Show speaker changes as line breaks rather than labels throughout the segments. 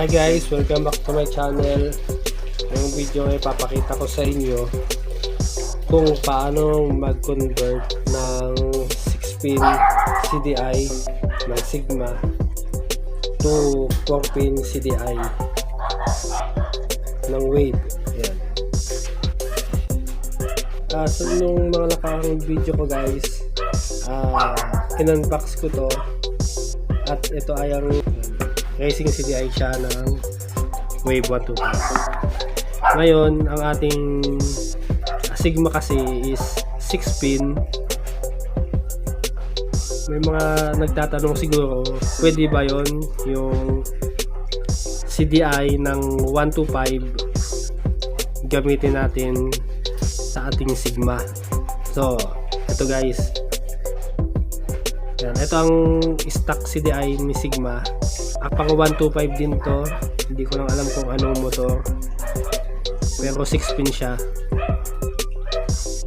Hi guys, welcome back to my channel. Ngayong video ay papakita ko sa inyo kung paano mag-convert ng 6-pin CDI ng Sigma to 4-pin CDI ng Wave. Ayan. So nung mga nakarang video ko guys, in-unbox ko to at ito ay ang racing CDI siya ng Wave 125. Ngayon, ang ating Sigma kasi is 6-pin. May mga nagtatanong siguro, pwede ba yon yung CDI ng 125 gamitin natin sa ating Sigma? So, ito guys. Yan, ito ang stock CDI ni Sigma. Pang 125 din to. Hindi ko lang alam kung anong motor. Pero 6-pin siya.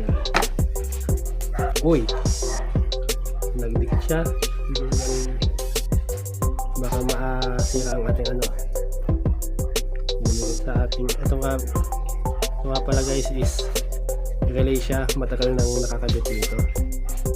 Yan. Uy. Nagdikit siya. Baka maasira ang ating ano. Sa ating ito nga pala guys is relay siya. Matagal nang nakakabit dito.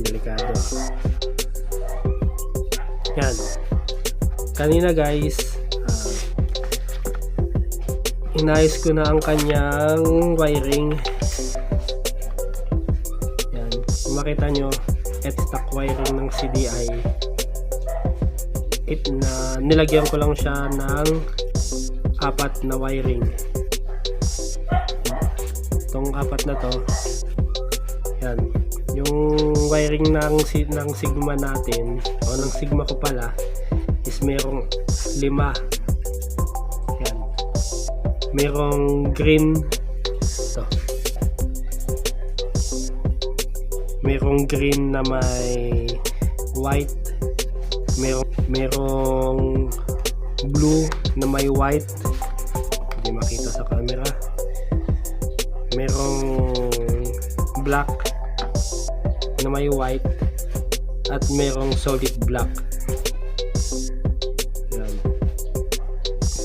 Delikado. Yan. Kanina guys, inayos ko na ang kanyang wiring. Yan. Kung makita nyo, stock wiring ng CDI. Nilagyan ko lang siya ng 4 na wiring. Itong 4 na to. Yan. Yung wiring ng Sigma natin, o ng Sigma ko pala, is merong 5. Yan. Merong green. Ito. Merong green na may white. Merong blue na may white. Hindi makita sa camera. Merong black na may white. At merong solid black.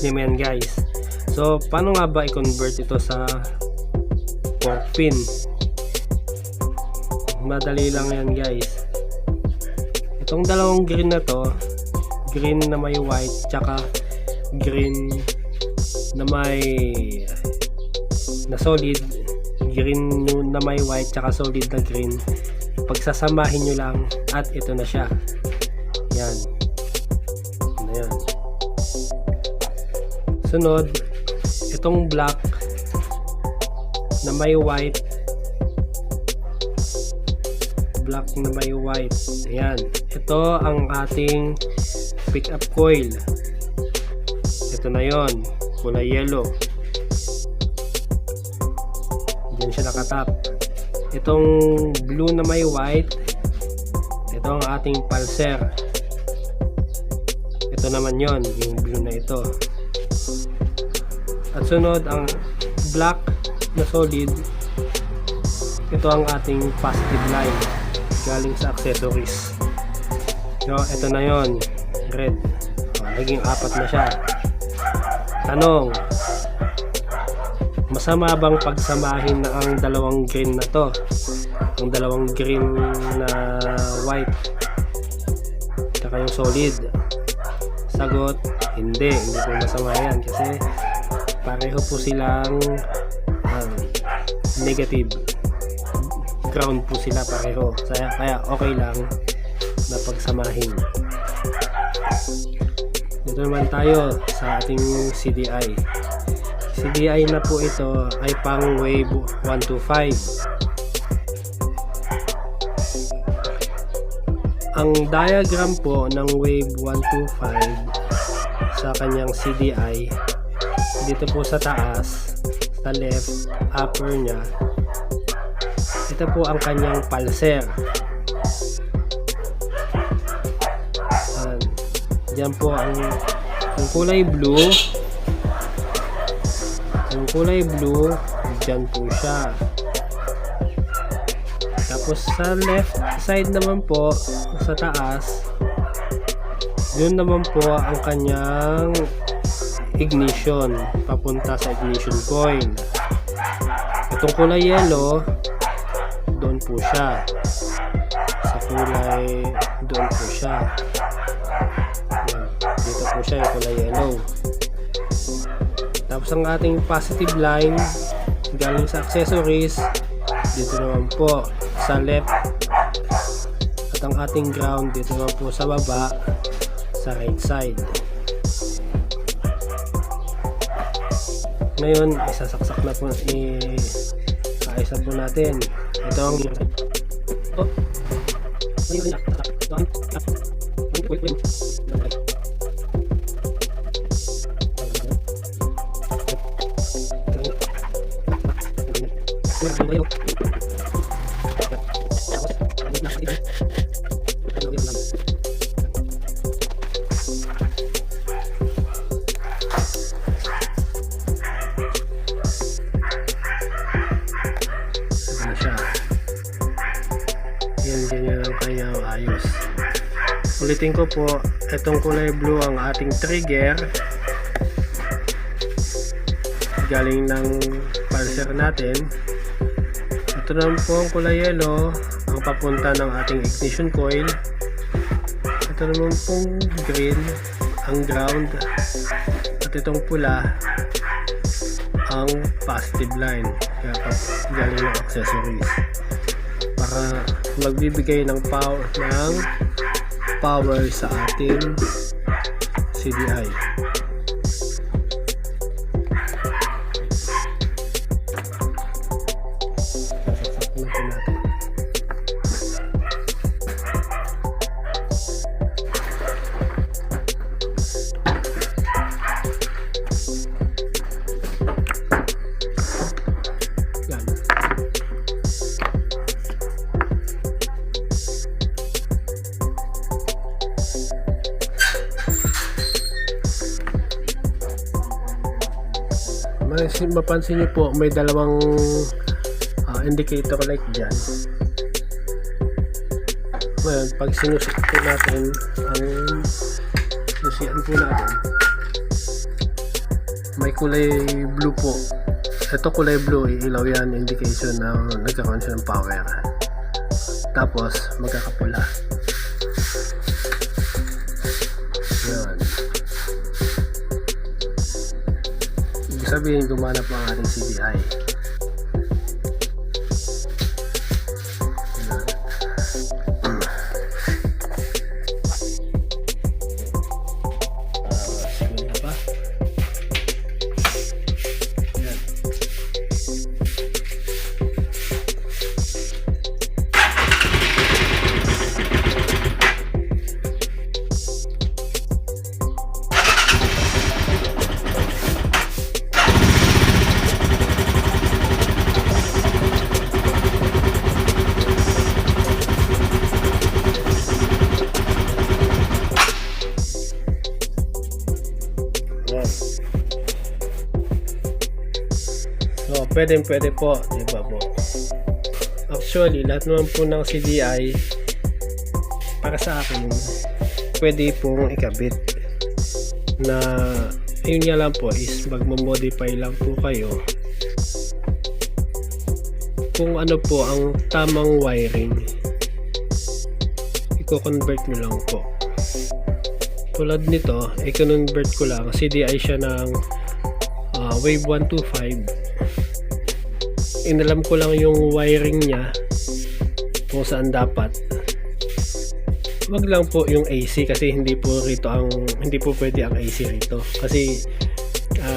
Yan guys. So paano nga ba i-convert ito sa 4-pin? Madali lang yan guys. Itong dalawang green na to, green na may white tsaka green na may solid, green na may white tsaka solid na green, pagsasamahin nyo lang at ito na siya. Yan. Yan. Sunod, itong black na may white, ayan, ito ang ating pick up coil. Ito na yon, kulay yellow, diyan siya nakatap. Itong blue na may white, ito ang ating pulser. Ito naman yon, yung blue na ito. At sunod ang black na solid, ito ang ating positive line galing sa accessories. So ito na yon, red. Naging 4 na siya. Tanong, masama bang pagsamahin na ang dalawang green na to, ang dalawang green na white tsaka yung solid? Sagot, hindi po masama yan kasi pareho po silang negative ground po sila pareho, kaya okay lang na pagsamahin. Dito naman tayo sa ating CDI. CDI na po ito ay pang Wave 125. Ang diagram po ng Wave 125 sa kanyang CDI, dito po sa taas, sa left upper nya, ito po ang kanyang pulser. Diyan po ang kulay blue. Yung kulay blue, diyan po siya. Tapos sa left side naman po, sa taas, yun naman po ang kanyang ignition, papunta sa ignition coil. Itong kulay yellow, doon po siya. Sa kulay, doon po siya. Yan. Dito po siya, yung kulay yellow. Tapos ang ating positive line, galing sa accessories, dito naman po sa left. At ang ating ground, dito naman po sa baba, sa right side. Ngayon, isasaksak na po, kaisa po natin. Ito ang ganyan ang kanyang ayos. Ulitin ko po, itong kulay blue ang ating trigger galing ng pulser natin. Ito naman po ang kulay yellow ang papunta ng ating ignition coil. Ito naman pong green ang ground, at itong pula ang positive line galing ng accessories para magbibigay ng power sa ating CDI. Mapansin nyo po, may dalawang indicator light dyan. Ngayon, pag sinusik po natin ang susian po natin, may kulay blue po. Ito kulay blue, ilaw yan, indication na nagkakaroon siya ng power. Tapos magkakapula. Yan. Sabihin, gumana po ang ating CDI. Siguro pa. Yan. So, pwede po, di ba po? Actually, lahat naman po ng CDI para sa akin, pwede pong ikabit na yun nga lang po is magmamodify lang po kayo kung ano po ang tamang wiring, i-convert nyo lang po. Tulad nito, i-convert ko lang, CDI siya ng wave 125. Inalam ko lang yung wiring niya kung saan dapat. Wag lang po yung AC kasi hindi po pwede ang AC rito kasi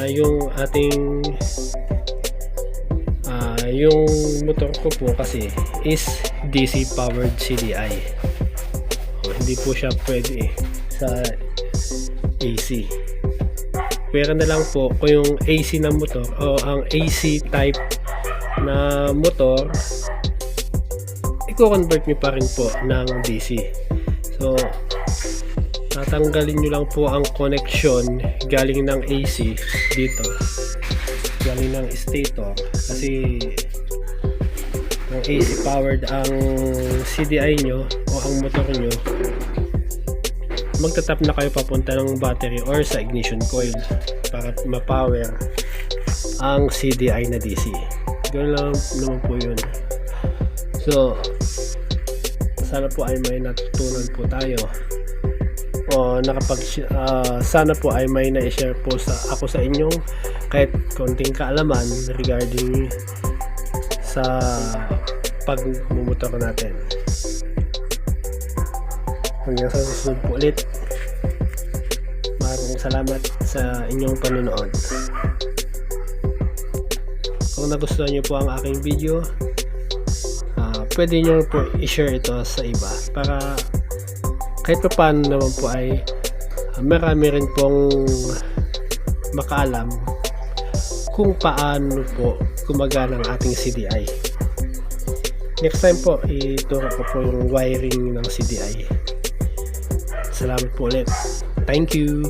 yung ating yung motor ko po kasi is DC powered CDI. Hindi po siya pwede sa AC. Pwera na lang po kung yung AC na motor o ang AC type na motor, i-convert nyo pa rin po ng DC. So, tatanggalin nyo lang po ang connection galing ng AC dito, galing ng stator, kasi ang AC powered ang CDI nyo o ang motor nyo, magtatap na kayo papunta ng battery or sa ignition coil para ma-power ang CDI na DC. Ganoon lang naman po yun. So sana po ay may natutunan po tayo o sana po ay may na-share po ako sa inyong kahit konting kaalaman regarding sa pagmumotor natin. Hanggang sa susunod po ulit. Maraming salamat sa inyong panonood. Kung nagustuhan niyo po ang aking video, pwede niyo po i-share ito sa iba para kahit pa paano naman po ay marami rin pong makaalam kung paano po gumagana ang ating CDI. Next time po, ituro ko po yung wiring ng CDI. Salamat po ulit. Thank you.